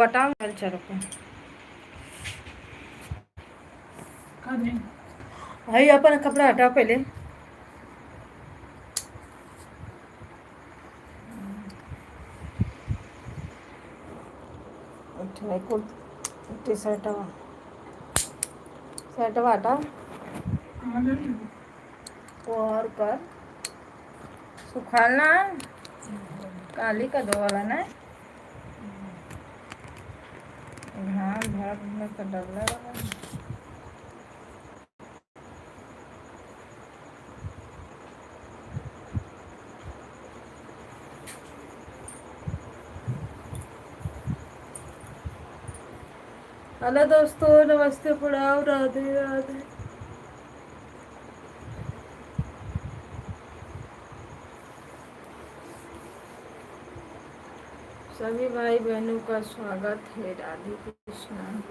बताओ कल्चर को भाई अपन कपड़ा हटाओ पहले। टी शर्ट हटा और कर सुखाना काली का दो वाला ना घाम भाग में तो डर लगा। हेलो दोस्तों, नमस्ते, प्रणाम, राधे राधे। सभी भाई बहनों का स्वागत है। राधे कृष्णा।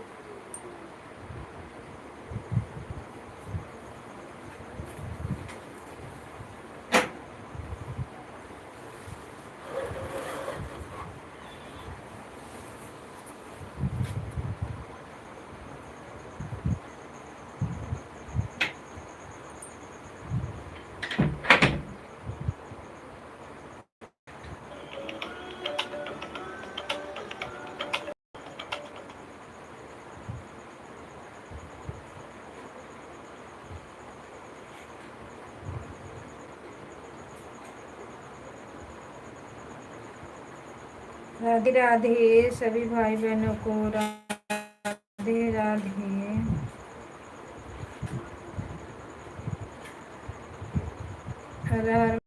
राधे राधे सभी भाई बहनों को, राधे राधे। हर हर।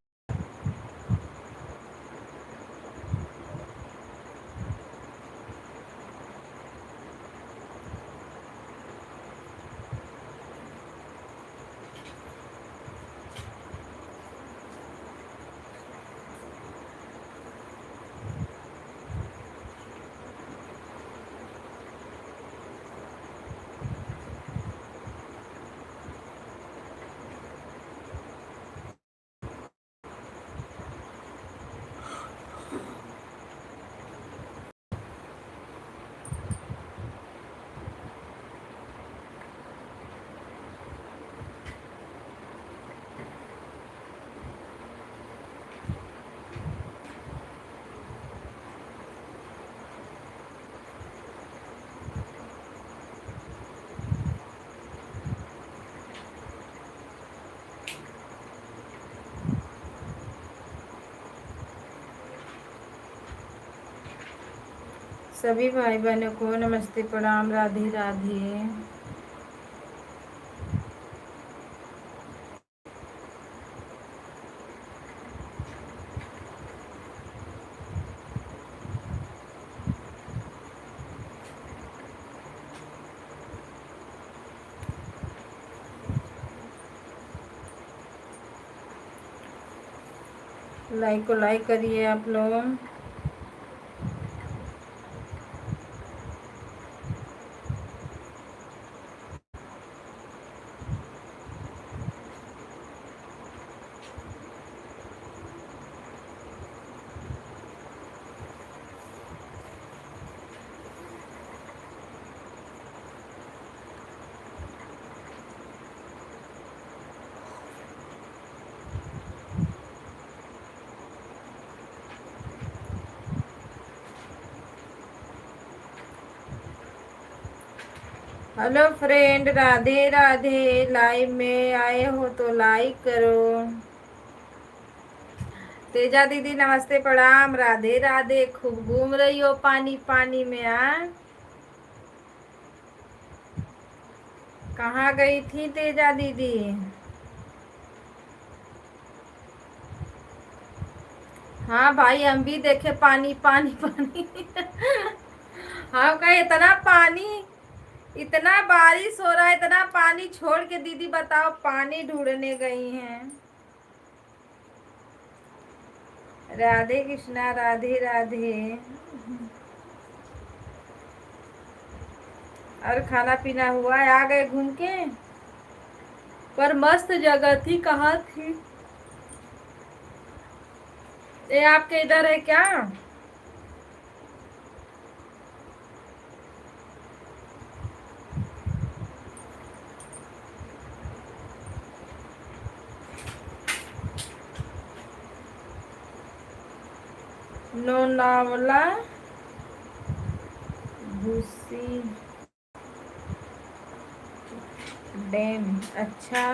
सभी भाई बहनों को नमस्ते, प्रणाम, राधे राधे। लाइक को लाइक करिए आप लोग। Hello friend, Radhe Radhe. Live में आए हो तो लाइक करो। तेजा दीदी नमस्ते, प्रणाम, राधे राधे। खूब घूम रही हो पानी पानी में। कहाँ गई थी तेजा दीदी? हाँ भाई, हम भी देखे पानी पानी पानी। हाँ कहे इतना पानी, इतना बारिश हो रहा है, इतना पानी छोड़ के दीदी बताओ पानी ढूंढने गई हैं। राधे कृष्णा, राधे राधे। और खाना पीना हुआ? आ गए घूम के? पर मस्त जगह थी। कहाँ थी ये? आपके इधर है क्या? लोनावला भूसी डैम। अच्छा,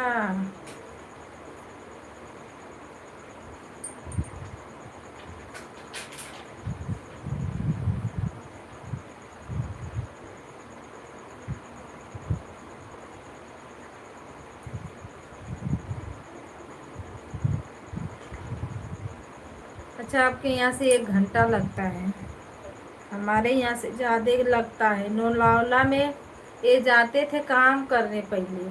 अच्छा आपके यहाँ से 1 घंटा लगता है, हमारे यहाँ से ज़्यादा लगता है। लोनावला में ये जाते थे काम करने पहले,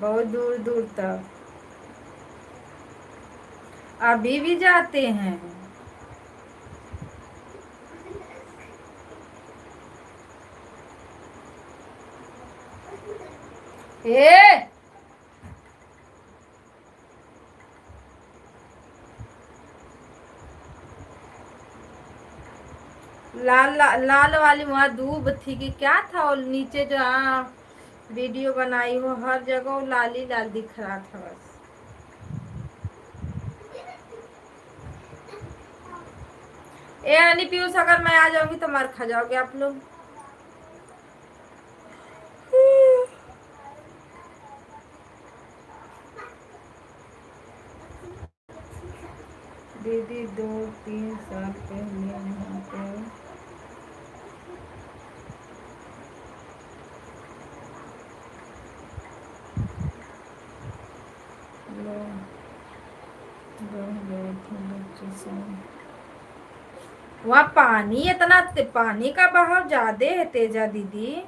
बहुत दूर दूर तक, अभी भी जाते हैं। ए लाल वाली वहाँ दूब थी कि क्या था, और नीचे जो हाँ वीडियो बनाई हो हर जगह वो लाल ही लाल दिख रहा था बस। ए अनी पीयूष, अगर मैं आ जाऊंगी तो मार खा जाओगे आप लोग। दीदी 2-3 साल पहले यहाँ पे गए थे बच्चे से। वहाँ पानी इतना, पानी का बहाव ज्यादा है तेजा दीदी।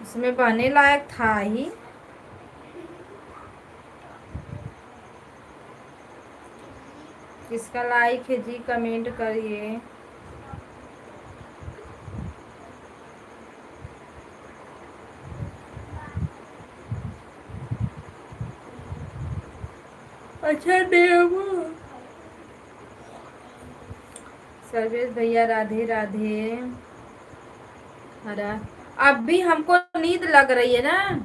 उसमें बहने लायक था ही। किसका लाइक है जी, कमेंट करिए। अच्छा देव सर्वेश भैया राधे राधे। अरे अब भी हमको नींद लग रही है ना,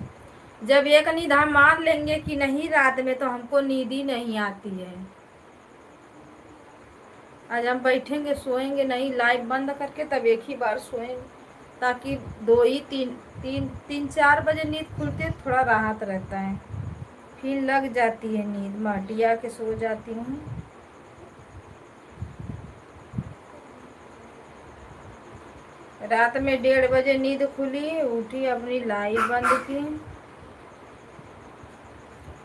जब एक नींद हम मान लेंगे कि नहीं रात में, तो हमको नींद ही नहीं आती है। आज हम बैठेंगे, सोएंगे नहीं, लाइव बंद करके तब एक ही बार सोएंगे, ताकि 2 ही 3 4 बजे नींद खुलती है, थोड़ा राहत रहता है, फिर लग जाती है नींद, माटिया के सो जाती हूँ। रात में 1:30 बजे नींद खुली, उठी, अपनी लाइव बंद की,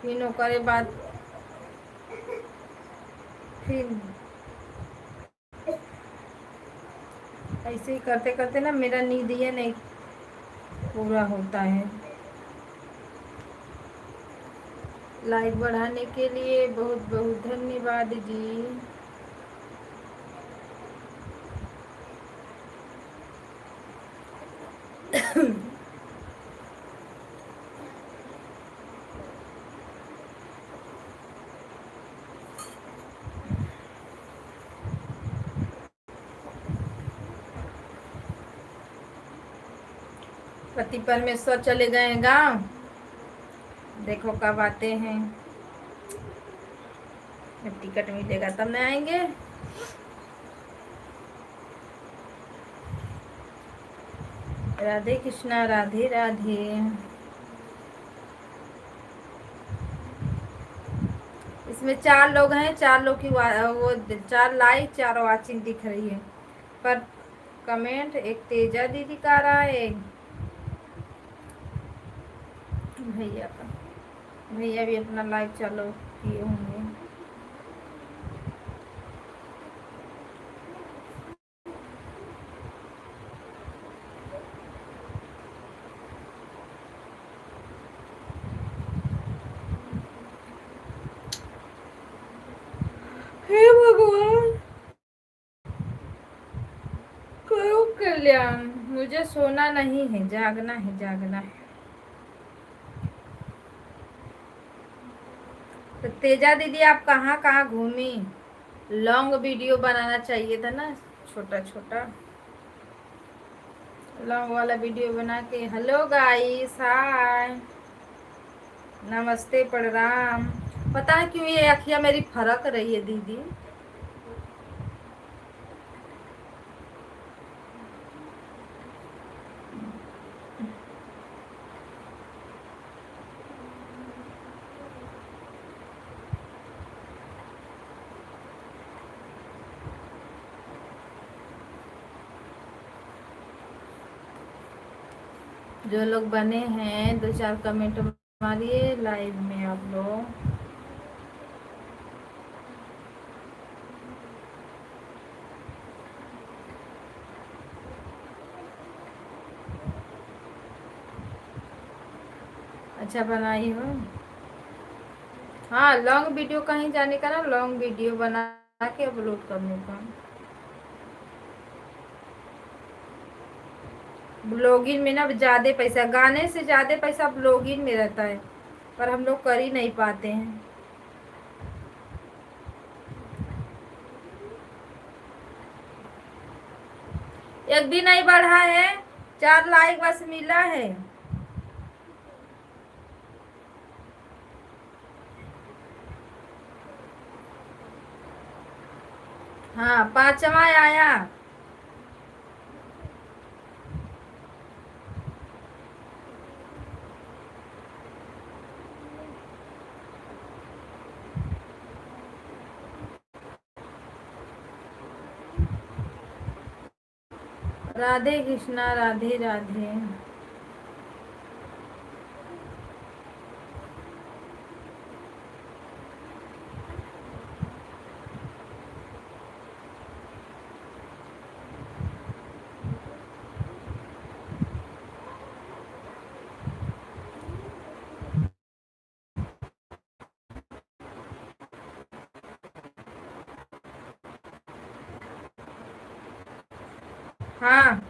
फिर ओकरे बाद फिर ऐसे ही करते करते ना मेरा नींद ये नहीं पूरा होता है। लाइक बढ़ाने के लिए बहुत बहुत धन्यवाद जी। पति परमेश्वर चले गए गांव, देखो कब आते हैं, जब टिकट मिलेगा तब में आएंगे। राधे कृष्णा, राधे राधे। इसमें 4 लोग हैं, 4 लोग की वो 4 लाइक 4 वाचिंग दिख रही है, पर कमेंट एक तेजा दीदी का आ रहा है, एक भैया का। भैया भी अपना लाइव चालू किए होंगे। हे भगवान, करो कल्याण। मुझे सोना नहीं है, जागना है, जागना है। तो तेजा दीदी आप कहाँ कहाँ घूमी? लॉन्ग वीडियो बनाना चाहिए था ना, छोटा छोटा। लॉन्ग वाला वीडियो बना के। हेलो गाइस, हाय, नमस्ते, प्रणाम। पता है क्यों ये अखियाँ मेरी फरक रही है दीदी? जो लोग बने हैं 2-4 कमेंट मारिए लाइव में आप लोग। अच्छा बनाई हो। हाँ, लॉन्ग वीडियो कहीं जाने का ना, लॉन्ग वीडियो बना के अपलोड करने का। ब्लॉगिंग में ना ज्यादा पैसा, गाने से ज्यादा पैसा ब्लॉगिंग में रहता है, पर हम लोग कर ही नहीं पाते हैं। एक भी नहीं बढ़ा है, 4 लाइक बस मिला है। हाँ, 5वां आया। राधे कृष्णा, राधे राधे। हाँ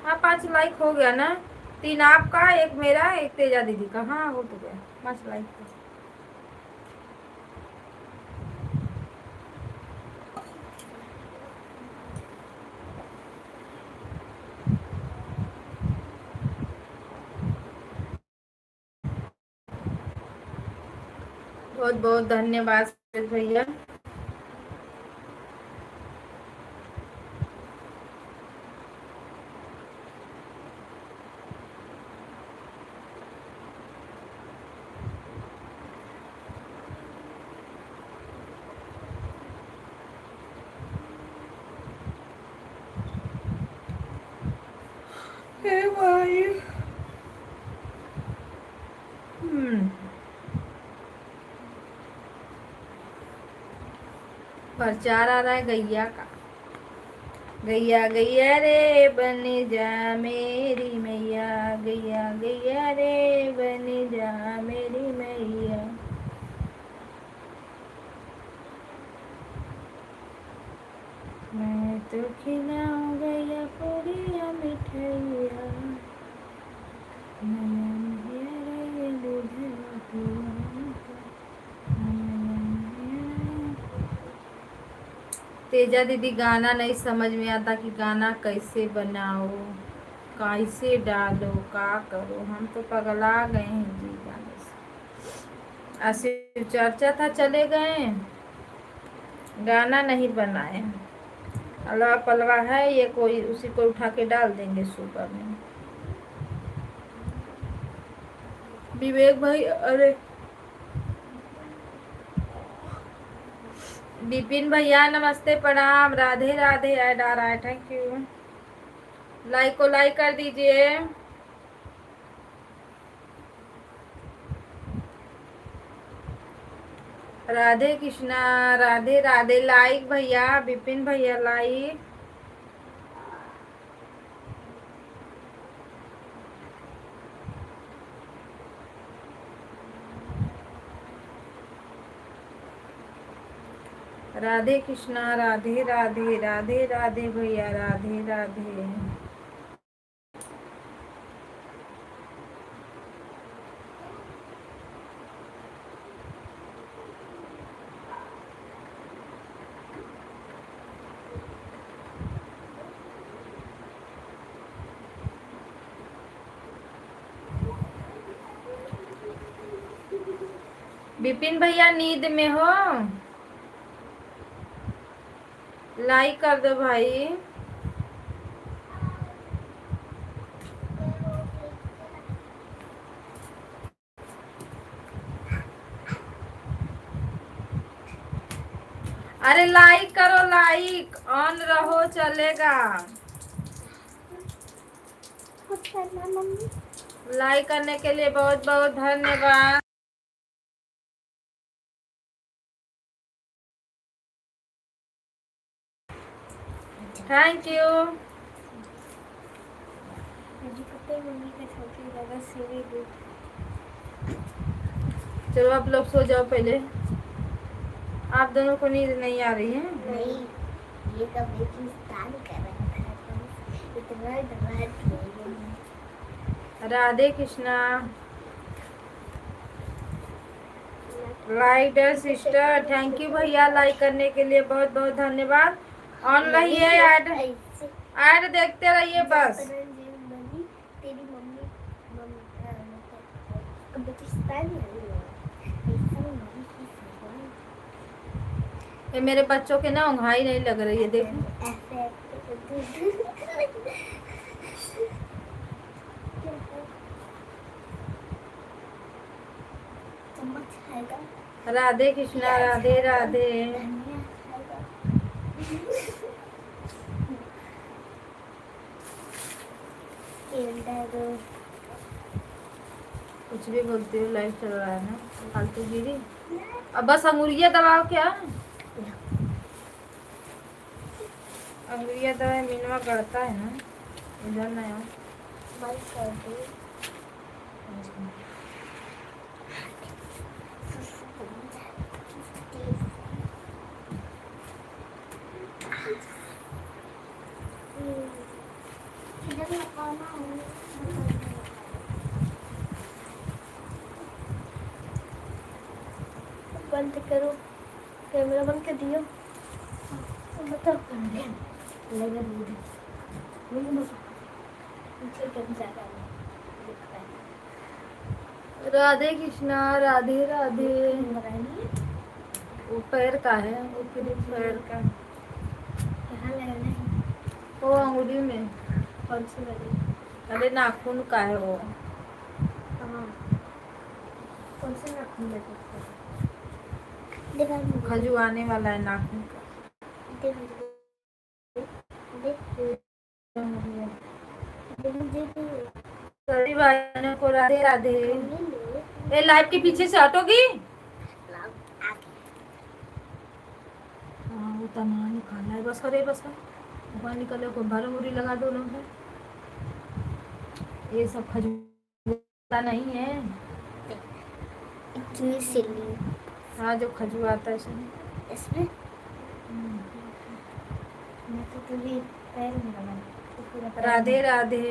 हाँ, 5 लाइक हो गया ना। 3 आपका, एक मेरा, एक तेजा दीदी का। हाँ, हो तो गया 5 लाइक का। बहुत बहुत धन्यवाद सुरेश भैया। हे भाई। प्रचार आ रहा है गैया का। गैया गैया रे बन जा मेरी मैया, गैया गैया रे बन जा मेरी मैया। मैं तो खिलाऊं गैया पूरिया मिठाइया, नयन है रे दूधवा पिया। तेजा दीदी, गाना नहीं समझ में आता कि गाना कैसे बनाओ, कैसे डालो, का करो। हम तो पगला गए हैं जी गाने से। शिव चर्चा था, चले गए, गाना नहीं बनाए। अल्लाह पलवा है ये, कोई उसी को उठा के डाल देंगे सुपर में। विवेक भाई, अरे विपिन भैया नमस्ते, प्रणाम, राधे राधे। ऐड आ रहा है, थैंक यू। लाइक को लाइक कर दीजिए। राधे कृष्णा, राधे राधे। लाइक भैया, विपिन भैया लाइक। राधे कृष्णा, राधे राधे, राधे राधे भैया, राधे राधे। विपिन भैया नींद में हो? लाइक कर दो भाई। अरे लाइक करो, लाइक ऑन रहो चलेगा। लाइक करने के लिए बहुत बहुत धन्यवाद। Thank you. चलो आप लोग सो जाओ पहले। आप दोनों को नींद नहीं आ रही है? नहीं, ये तो बेकिस्तान कर रहा था, इतना डरा दिया। Radhe Krishna. Like dear sister, thank you भैया लाइक करने के लिए बहुत बहुत धन्यवाद। ऑन रहिए, ऐड देखते रहिए बस। तेरी मम्मी बेकिस्तान ये मेरे बच्चों के ना उंघाई नहीं लग रही है, देखो। राधे कृष्णा, राधे राधे। कुछ भी बोलती हूँ, लाइव चल रहा है ना फालतू गिरी। अब बस अंगुरिया दबाओ क्या? अंगुरिया दबाए मीनवा गड़ता है ना, इधर ना आओ। बंद करो, कैमरा बंद कर दियो। बताओ लगा राधे कृष्णा, राधे राधे। वो पैर का है, वो पैर का। कहाँ लगाना है? वो अंगुली में। कौन सी वाली? अरे नाखून का है वो। हाँ, कौन सा नाखून लगा? खजुआने वाला है नाखून का। सभी भाइयों को राधे राधे। ये लाइव के पीछे से हटोगी? हाँ वो तना निकाला है, बस करे बस कर। वहाँ निकले को भरमुरी लगा दो लोग। ये सब खजुआता नहीं है। इतनी सिल्ली। हाँ जो खजुआता है इसमें मैं तो तुझे पैर में लगा। राधे राधे।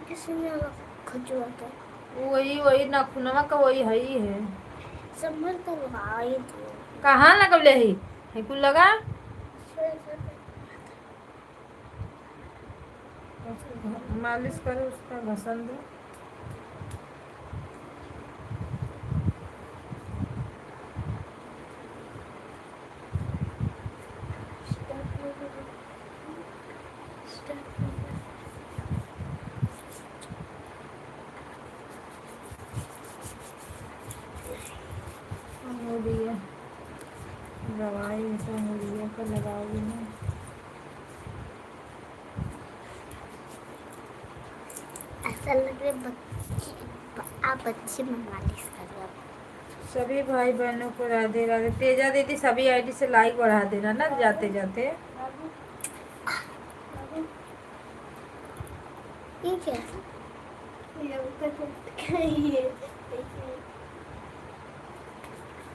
किसने खजुआता? वही वही नाखूनवा का वही है ही है। समझ तो भाई कहाँ लगवले है कुल लगा। मालिश करो, उसका घसन दो। दवाई ऐसा अंगुलियों पर लगाओगी ना। ऐसा लग रहा है आप अच्छे में मालिश कर रहे हो। सभी भाई बहनों को राधे राधे। तेजा दीदी सभी आईडी से लाइक बढ़ा देना ना जाते जाते। ठीक है।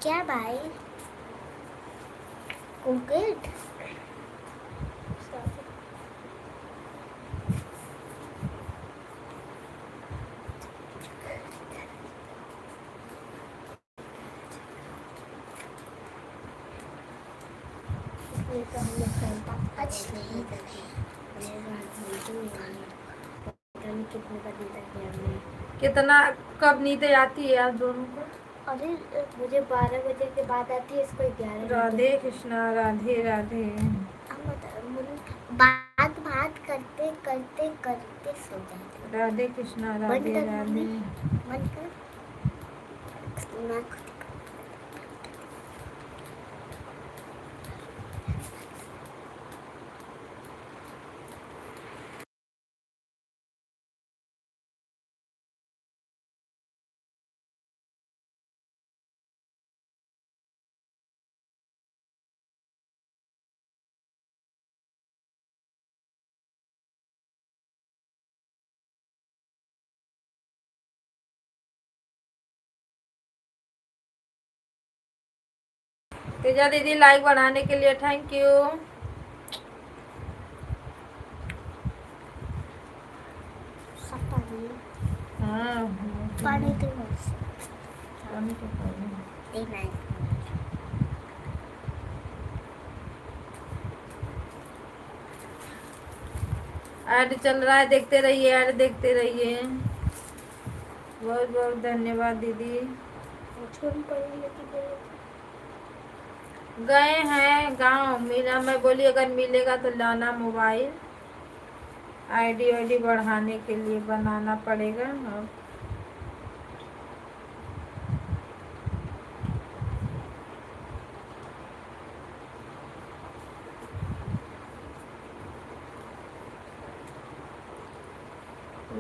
क्या भाई कुकिट अच्छा नहीं कितने का देता है हमने। कितना कब नींद आती है आप दोनों को? अरे मुझे 12 बजे के बाद आती है, इसको 11 राधे कृष्णा राधे राधे। बात बात करते करते करते सो जाते। राधे कृष्णा राधे राधे। बंद कर मैं खुद तेजा दीदी लाइक बढ़ाने के लिए थैंक यू। हाँ पानी तो पानी तो देना है। ऐड चल रहा है, देखते रहिए, ऐड देखते रहिए। बहुत बहुत धन्यवाद दीदी। गए हैं गांव, मिला, मैं बोली अगर मिलेगा तो लाना मोबाइल। आईडी वाईडी बढ़ाने के लिए बनाना पड़ेगा। अब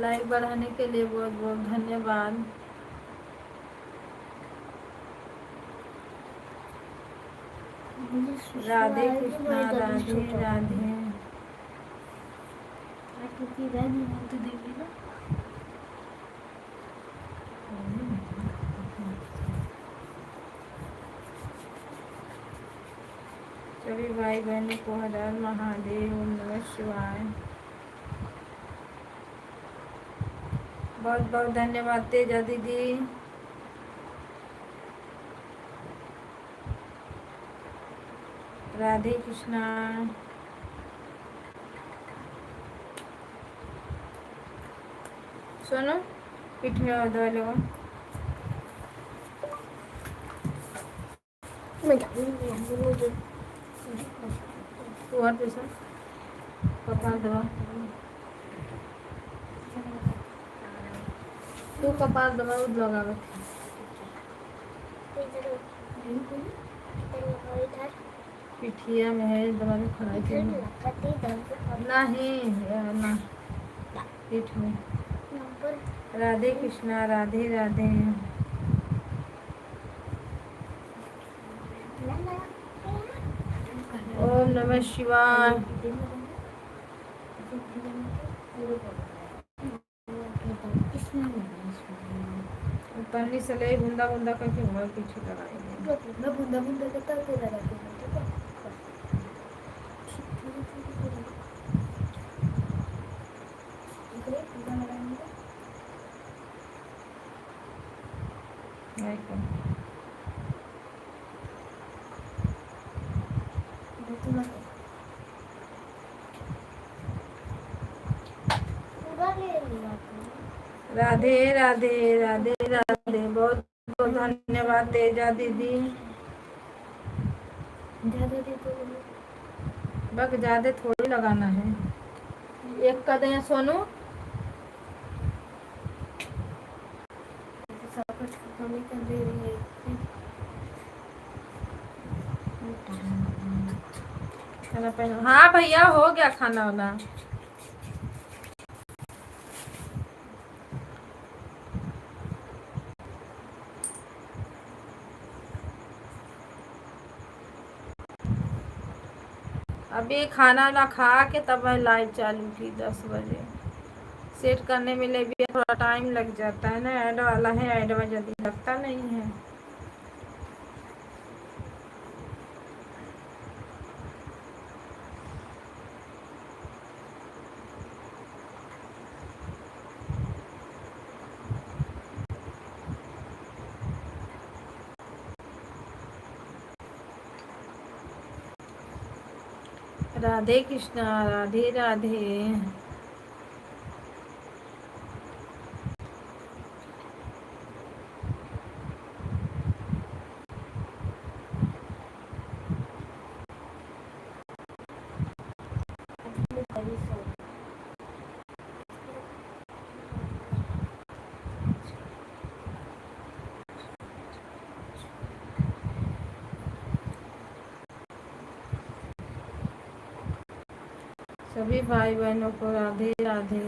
लाइक बढ़ाने के लिए बहुत बहुत धन्यवाद। राधे कृष्णा राधे राधे। सभी भाई बहनों को हर हर महादेव, ओम नमः शिवाय। बहुत बहुत धन्यवाद तेजा दीदी। राधे कृष्णा। सुनो पीठ में और दवा लगाओ। तू और पैसा कपाल दवा, तू कपाल दवा लगावे। पिठिया में है दवा में खड़ा है नहीं ना पीठ में। राधे कृष्णा राधे राधे। ओम नमः शिवाय। पन्नी से ले बूंदा बूंदा करके घर पीछे लगाएंगे। मैं बूंदा बूंदा करता हूँ, लगाती हूँ। राधे राधे राधे राधे। बहुत बहुत धन्यवाद तेजा दीदी। बस ज्यादा थोड़ी लगाना है, एक का दें सोनू। खाना पीना, हाँ भैया हो गया खाना वाना। अभी खाना ना खा के तब मैं लाइव चालू की 10 बजे। सेट करने में ले भी थोड़ा टाइम लग जाता है ना, ऐड वाला है, ऐड में जल्दी लगता नहीं है। राधे कृष्णा, राधे राधे। सभी भाई बहनों को राधे राधे।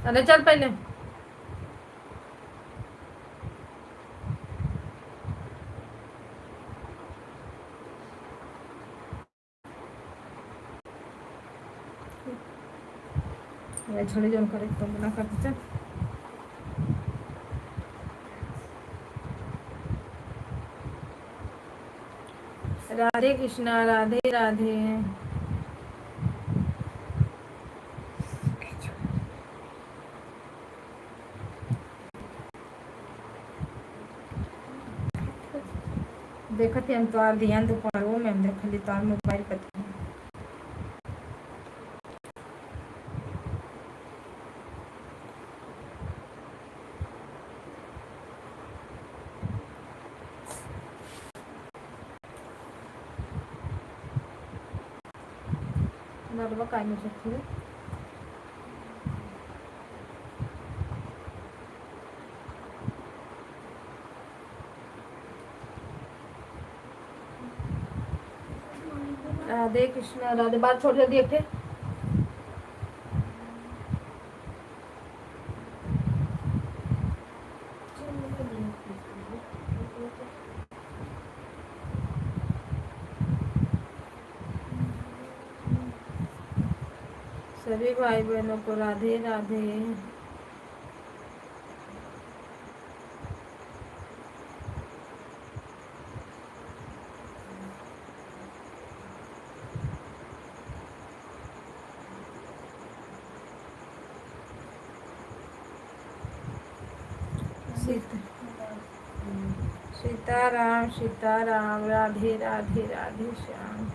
अरे चल पहले। छोड़ी जो करे तो मना करते चल। राधे कृष्णा, राधे राधे। देखते हम तो ध्यान दोपहर वो में हम देखली तो मोबाइल पर नरवा काय में सकती है। राधे कृष्णा, राधे बात छोड़ जल्दी एक थे। सभी भाई बहनों को राधे राधे। सीताराम सीताराम, राधे राधे राधे श्याम।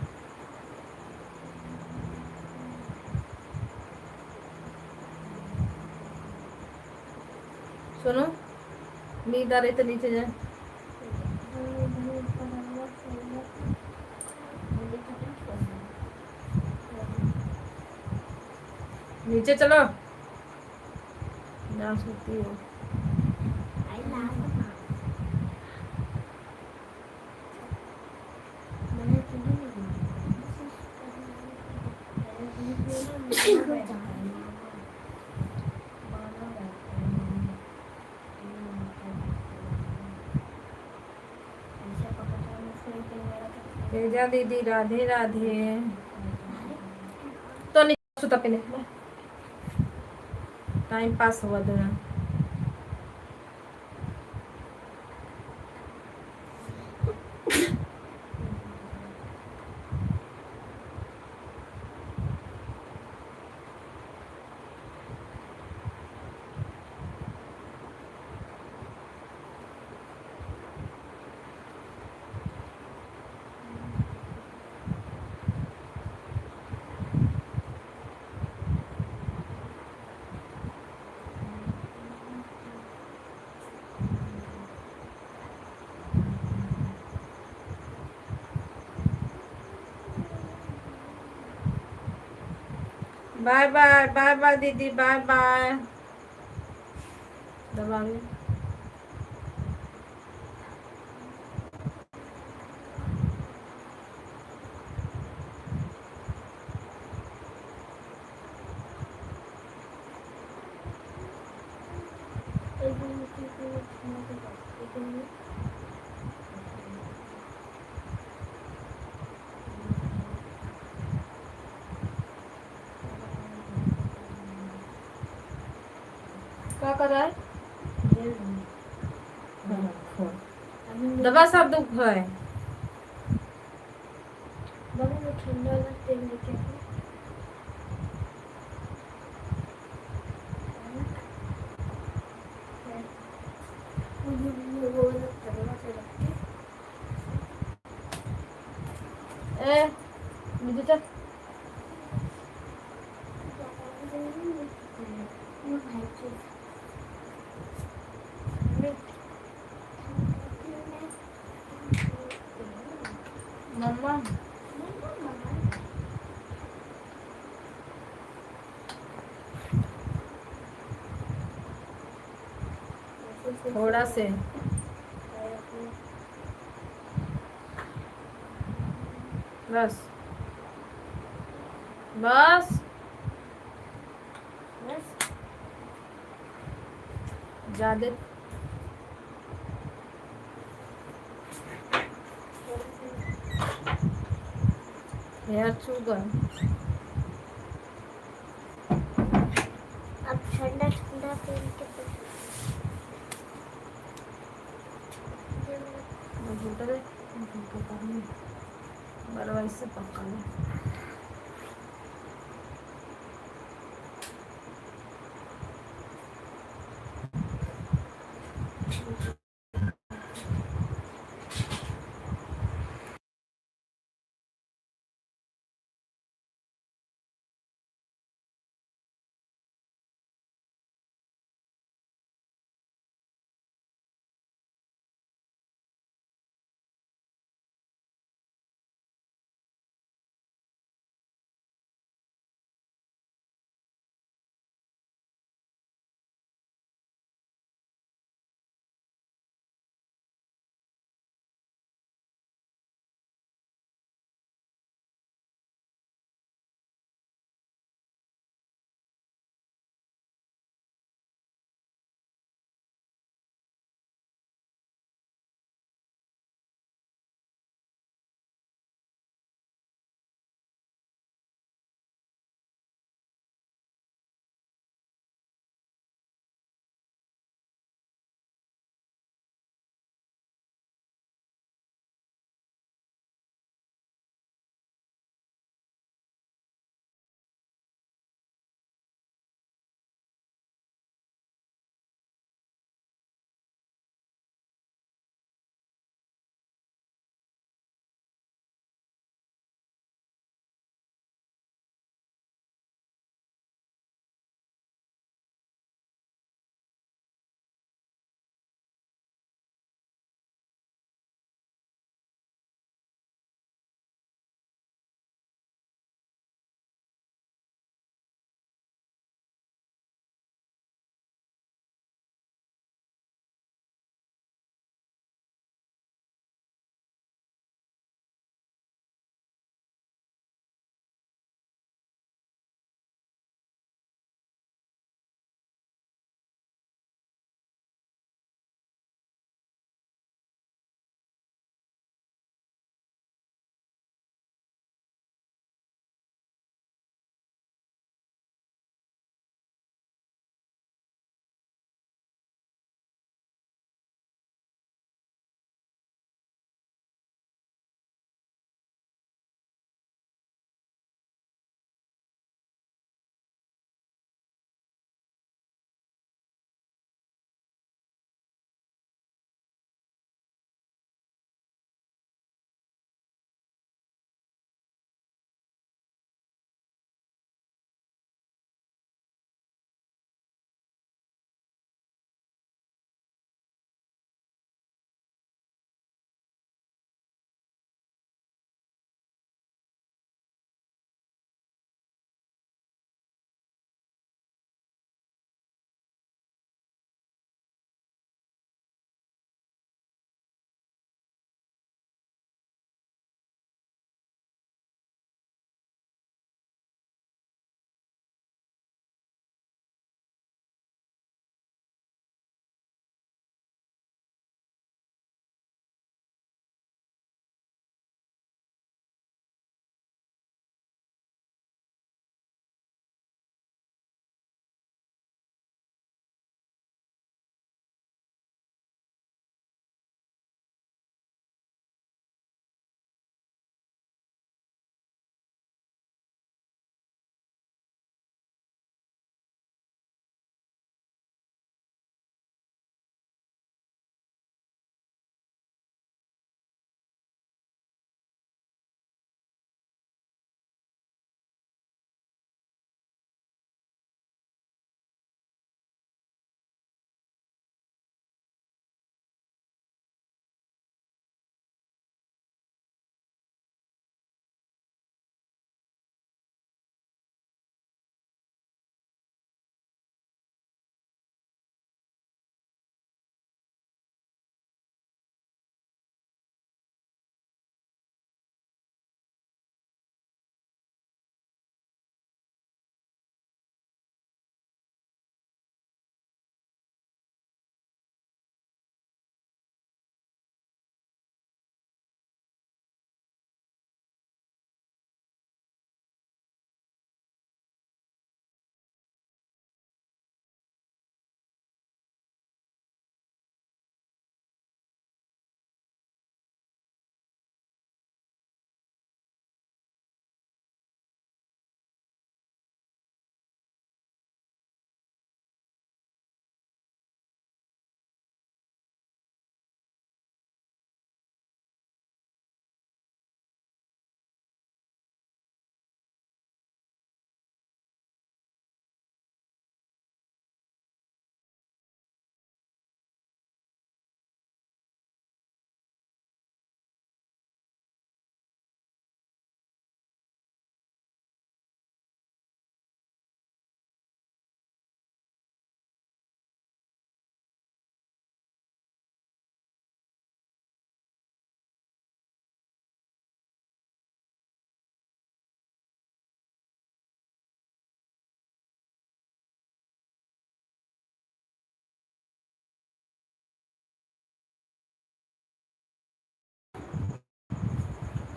सुनो नींद आ रही तो नीचे जाए। नीचे चलो ना सोती हो। तेजा दीदी राधे राधे। तो नहीं सुता पहले टाइम पास हुआ दोनों। बाय बाय, बाय बाय दीदी, बाय बाय। दबा क्या कर रहा है। दबा सब दुख है। ठंडा ए नीचे चल। मम्मा थोड़ा से बस बस ज्यादा हेयर चू गए। अब ठंडा ठंडा पहन के बरवाई से पका ले।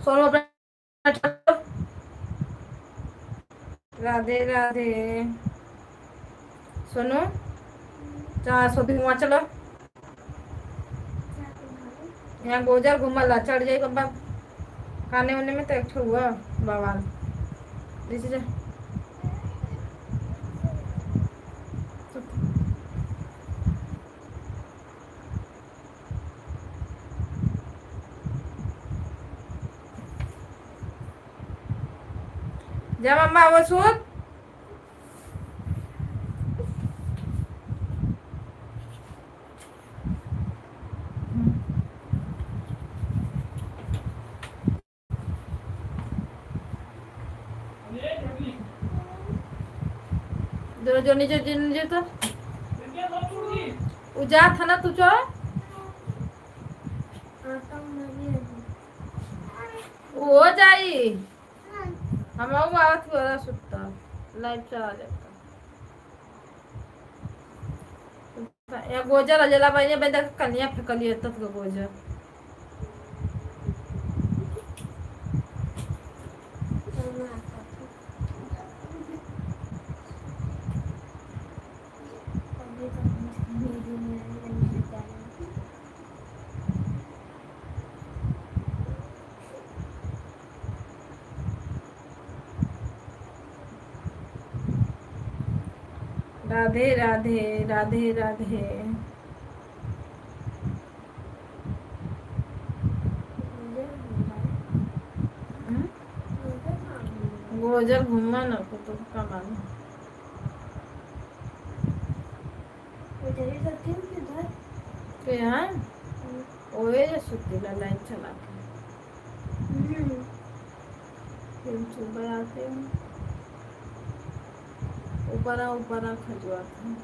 सोनू अपना चलो। राधे राधे सोनू, 400 भी वहाँ चलो। यहाँ गोजर घूमल चढ़ जाए बाबा खाने वाने में तो एक हुआ बवाल जैसे जा। जा मम्मा वो सूत। जो जो नीचे नीचे तो उजा था ना तुझो हो जाई हम आवत वाला सुत्ता लाइव चला जाता या गोजर अजला भाई बेदा कन्या फेकली तत गोजर राधे राधे राधे राधे गोजर घूमा ना को तो कमाल के हाँ ओए जे सुतीला लाइन चला के फिर सुबह आते हैं ऊपर खजुआते हैं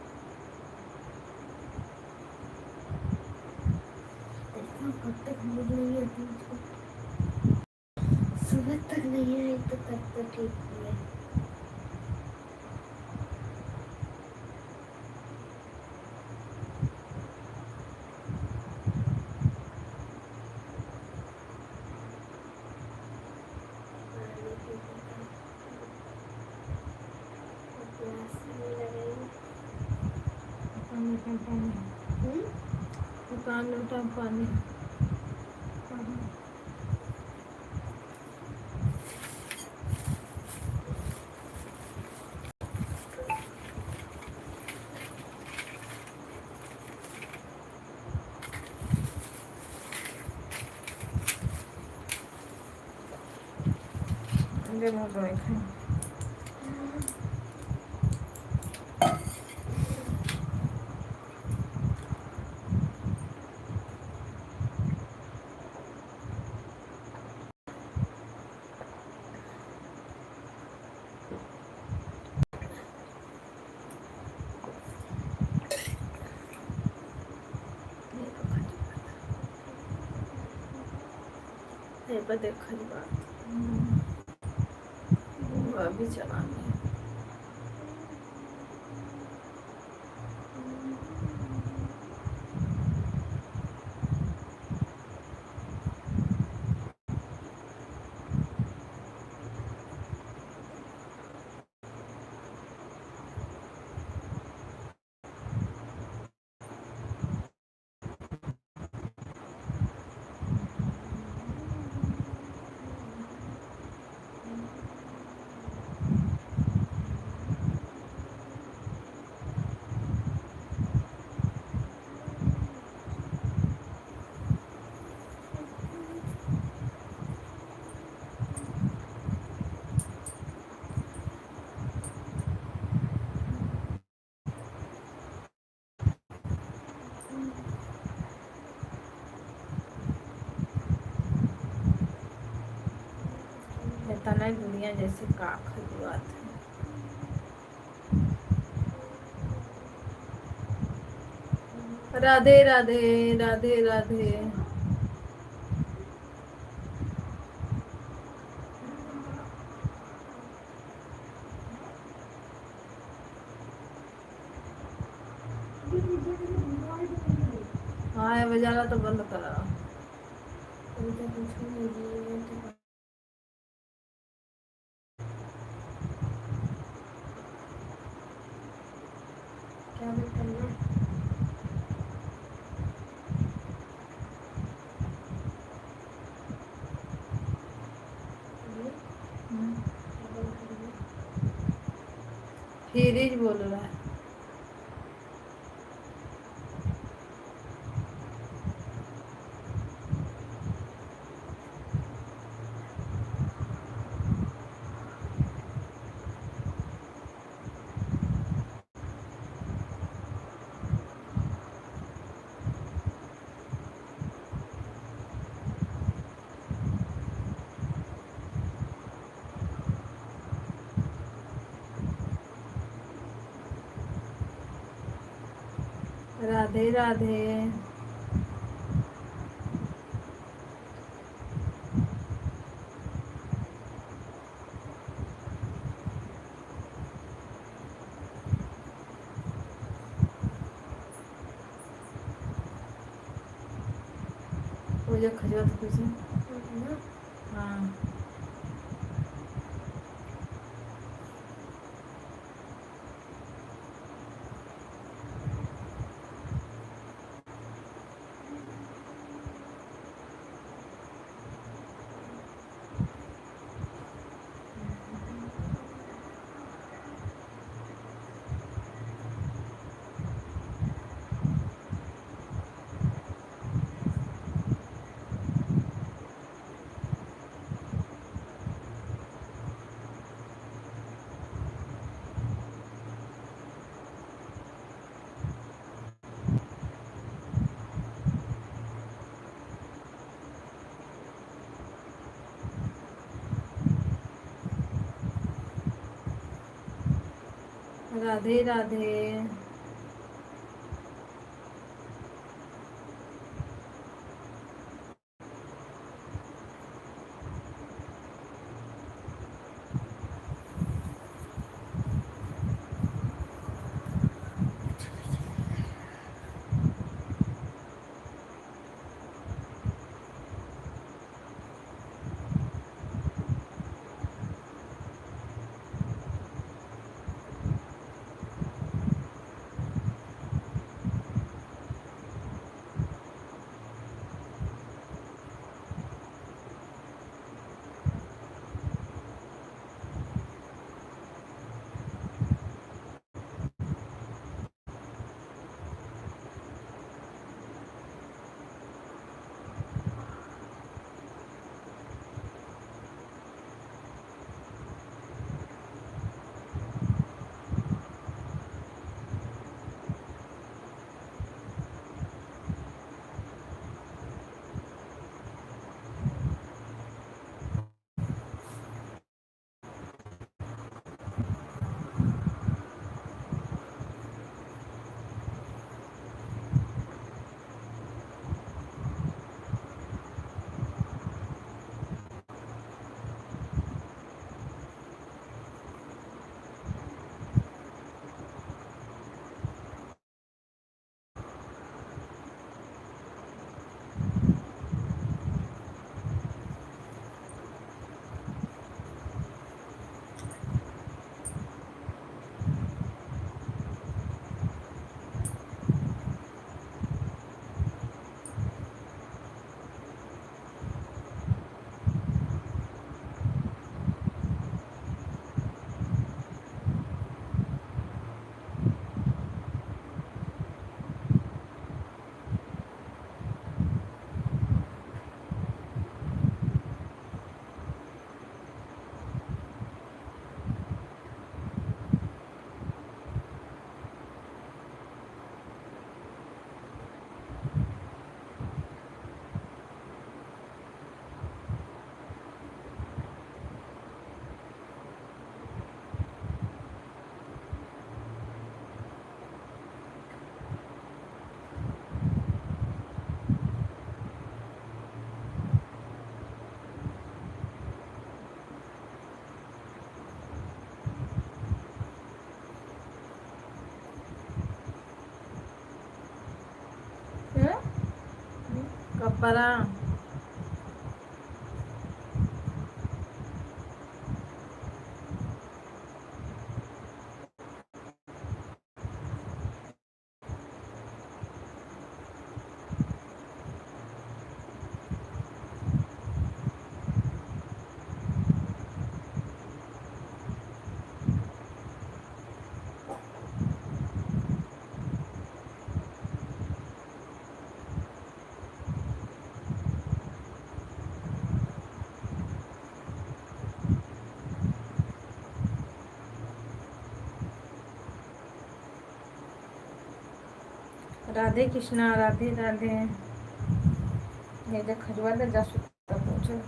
कब तक नींद नहीं आती सुबह तक नहीं आई तो तब तक ठीक है। दुकान में पानी पर देखा बात अभी चलाने तना दुनिया जैसे का खजुआत है। राधे राधे राधे राधे हाँ बजाना तो बंद करा। बराबर करना है। हम्म, बराबर करना। फ्रिज बोल रहा है। राधे राधे। वो जो खजवा तो कुछ ना हाँ। राधे राधे। कपड़ा राधे कृष्णा राधे राधे। ये जो खजवा दे जा सुता पूछो।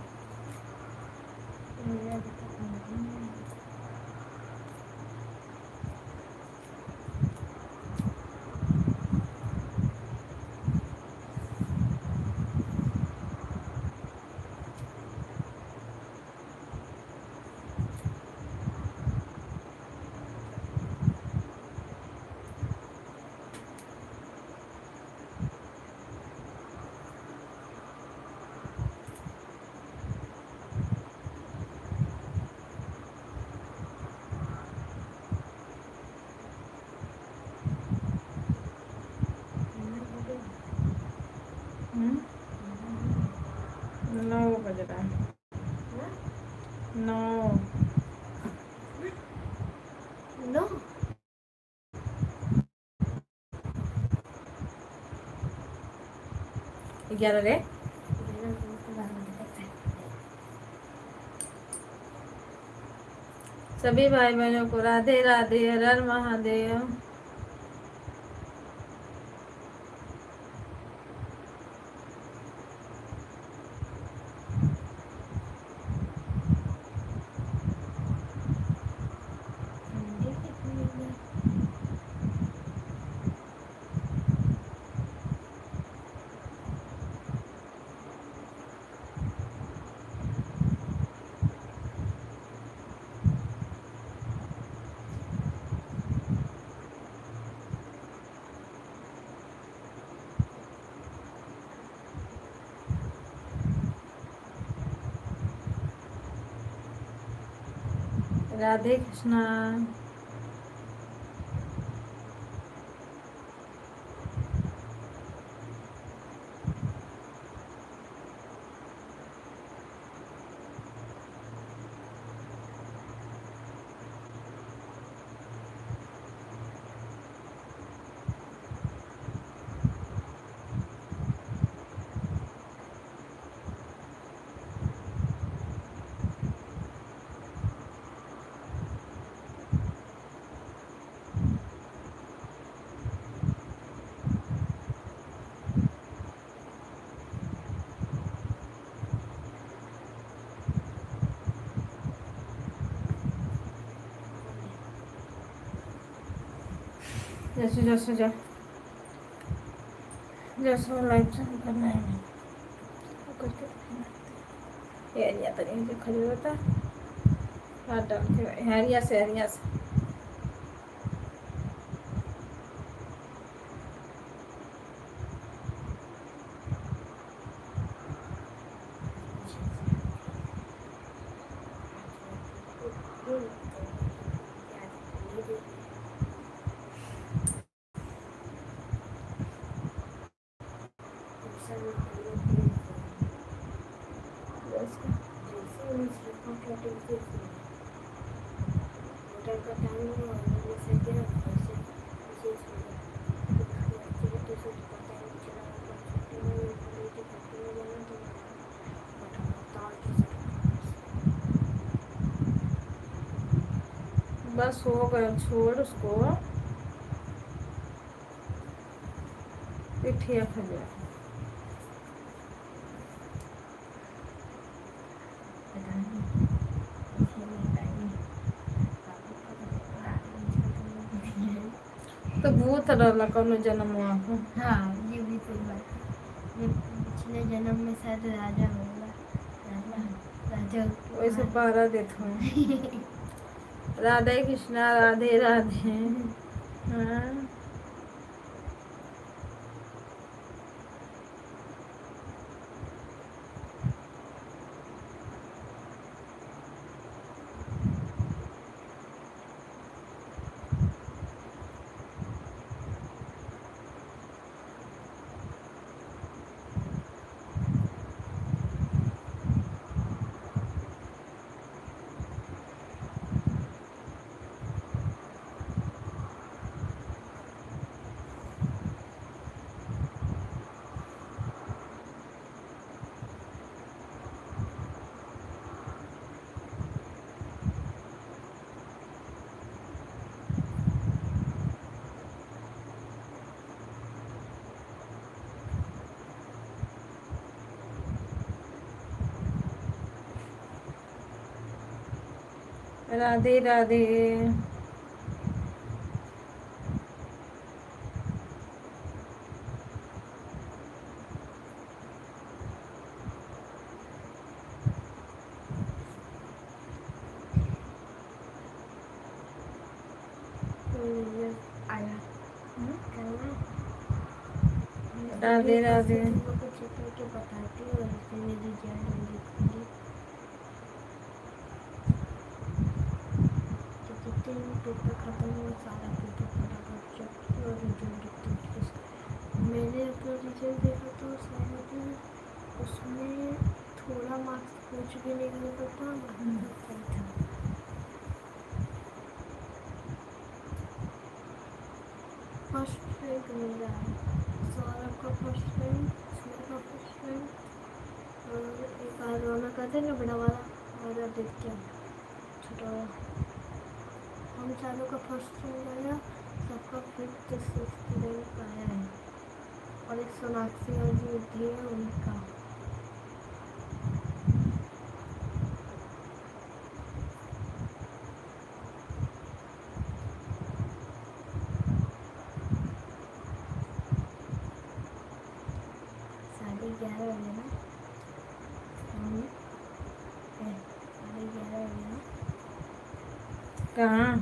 हम्म? 9 बज रहा है। 9। नो 11 रे। सभी भाई बहनों को राधे राधे, हर हर महादेव। राधे कृष्णा। जैसे जैसे जा जैसे लाइट चालू करना है करके एरिया तो नहीं जो खड़ी होता हाथ डाल के एरिया से बस हो गया, छोड़ उसको। पिठिया खा गया। तो भूत रहला कौनो जन्म हुआ को। हाँ ये भी सही बात है। ये पिछले जन्म में शायद राजा होगा। राजा वैसे पारा देता हूँ। राधे कृष्णा राधे राधे। हाँ राधे राधे। आया करना राधे राधे। तुम लोग को चेक करके बताती हूँ, इससे मेरी जान लिखूंगी तो जितने भी पेपर खत्म हुआ सारा पेपर फटाफट चेक और रिजल्ट देखते थे। मैंने अपना रिजल्ट देखा तो शायद उसमें थोड़ा मार्क्स कुछ भी नहीं निकल था, बाकी सब सही था। फर्स्ट रैंक मेरा है, सौरभ का फर्स्ट रैंक, इसमें का फर्स्ट रैंक और एक और रौनक का था ना बड़ा वाला, और आदित्य छोटा वाला। हम चारों का फर्स्ट रैंक आया, सबका फिफ्थ सिक्स्थ रैंक आया है। और एक सोनाक्षी और जो थी है उनका। साढ़े 11 बजे ना, साढ़े 11 बजे ना। कहाँ?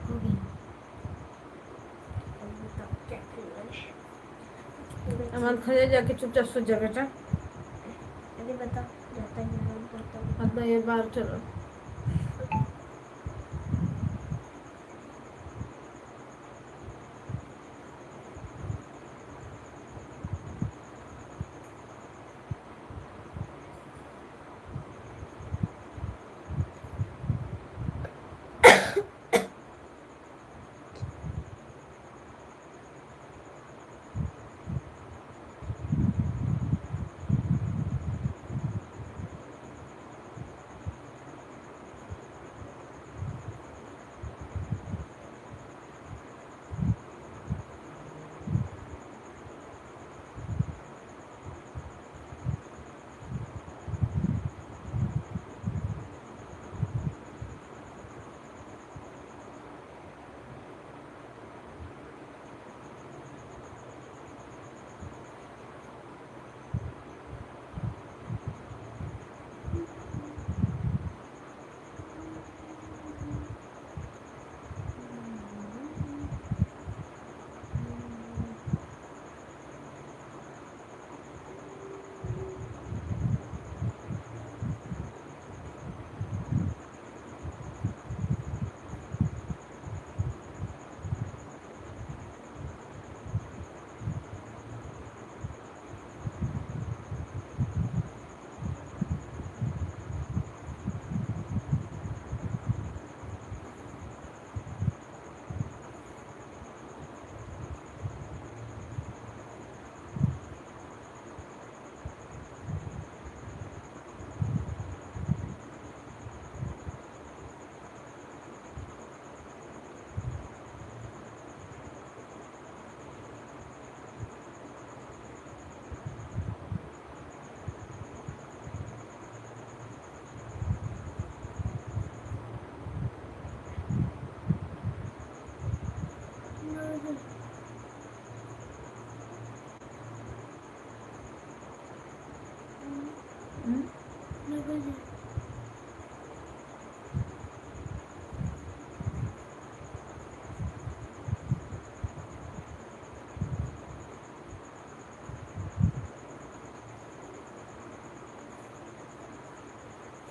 हो गया। अब बताओ क्या करना है? अमन खड़े जाके चुपचाप सो जा बेटा। अरे बताओ, जाता है क्या बताओ। अपना ये बाहर चलो।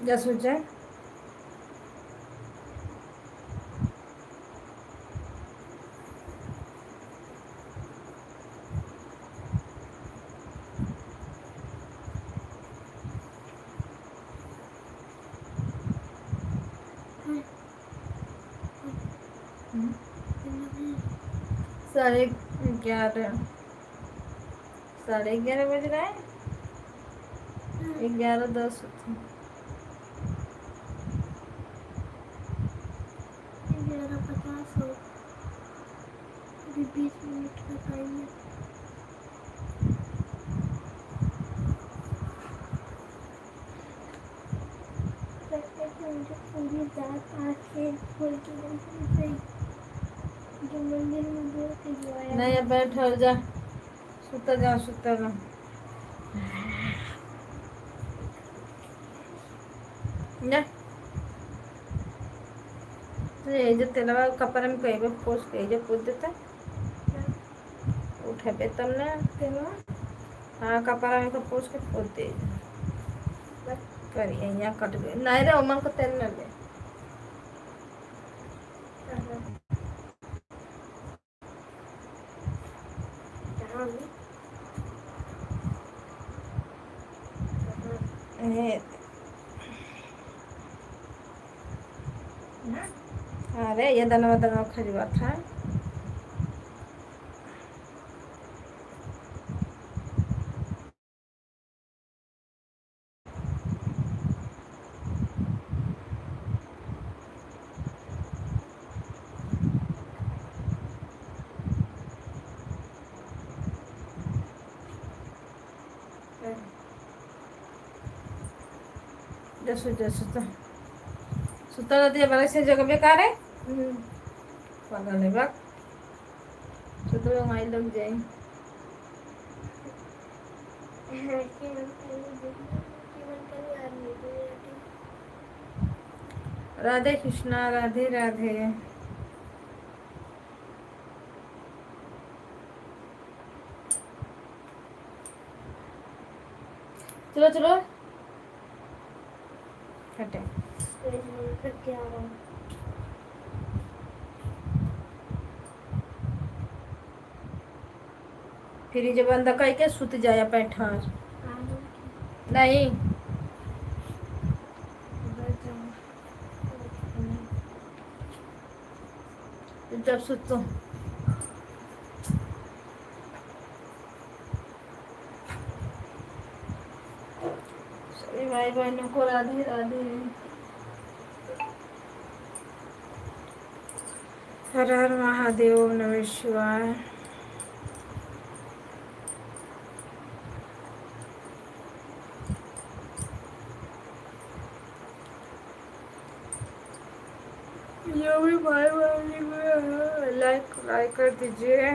जा सो जा। 11:30, 11:30 बज रहे हैं। 11:10 होते। 11:50 हो, अभी 20 मिनट का टाइम है। लगता है कि मुझे पूरी रात आँखें खोल के देखनी चाहिए, जो मंदिर में बहुत एंजॉय आया। नहीं बैठ और जा, सुता जा, सुता जा। जा ये जो तेलवा कपड़ा में कहीं पोस के जो पोस देता उठे पे तब ना तेलवा। हाँ कपड़ा में पोस के पोस दे करिए। यहाँ कट गए नहीं रे उमन को तेल न ले। अरे ये दनवा दनवा खरीवा था। जा सुता सुता सुता रहती है बड़ा से जगह बेकार है। पागल है बात सुतो माई लग जाए। राधे कृष्णा, राधे राधे। चलो चलो हटे। फिर जब अंदर कह के सुत जाया पैठार नहीं जब सुतो सभी भाई बहनों को राधे राधे। हर हर महादेव, नमः शिवाय। जो भी भाई बहन लाइक कर दीजिए।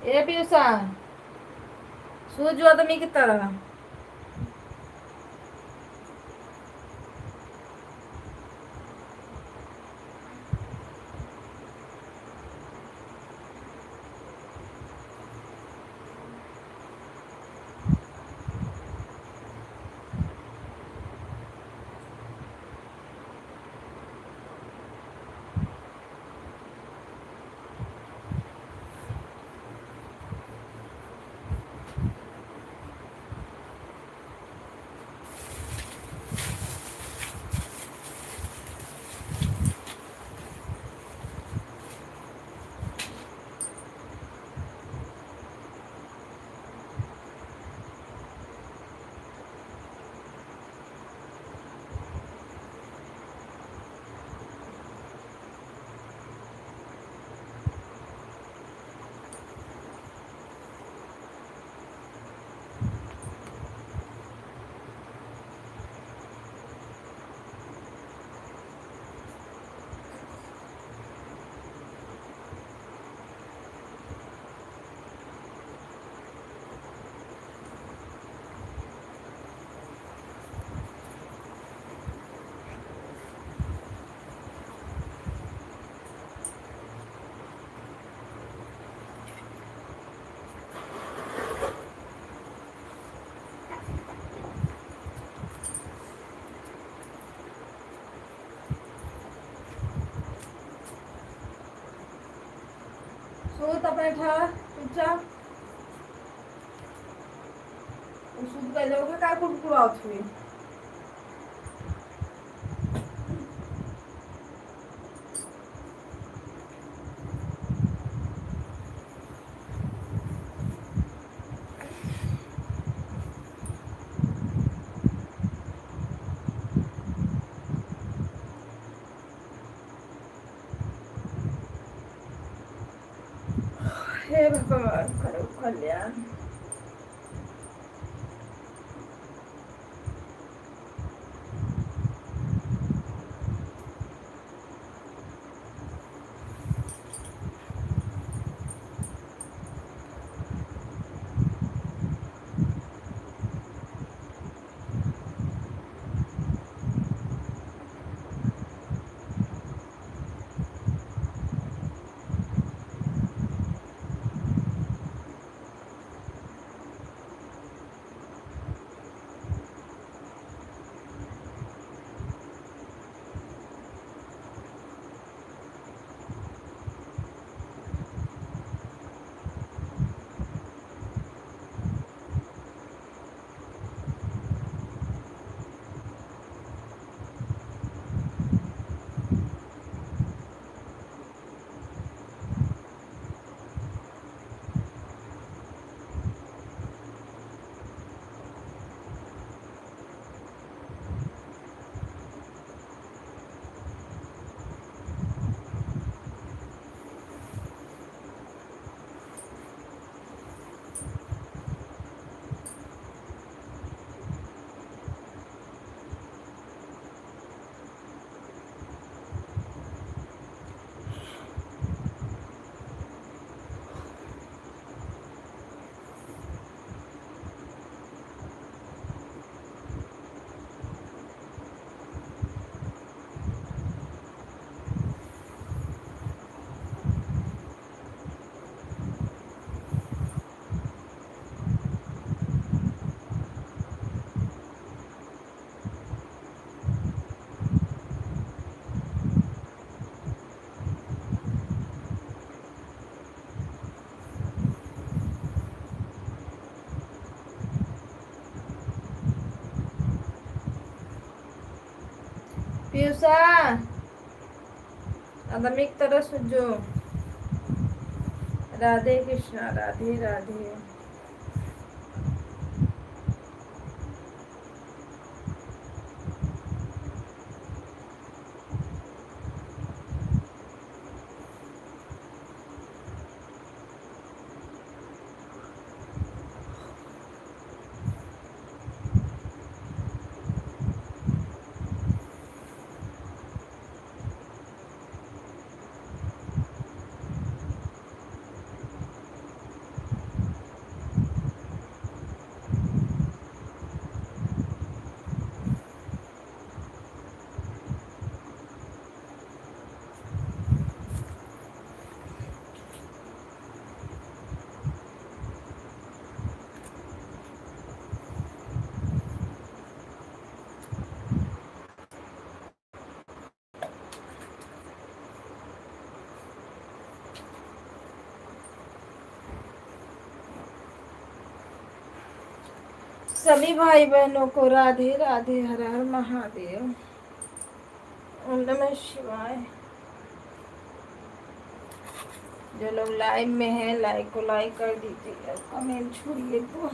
ए पीयूषा सूझ आदमी की तरह सूत बैठा चुपचाप। शुद्ध कर लोगे का कुरकुराओ छुए हे भगवान करो कल्याण पियुसा अदमिक तरह सुजो राधे कृष्णा राधे राधे सभी भाई बहनों को राधे राधे हर हर महादेव ओम नमः शिवाय। जो लोग लाइव में हैं लाइक को लाइक कर दीजिए, कमेंट छोड़िए तो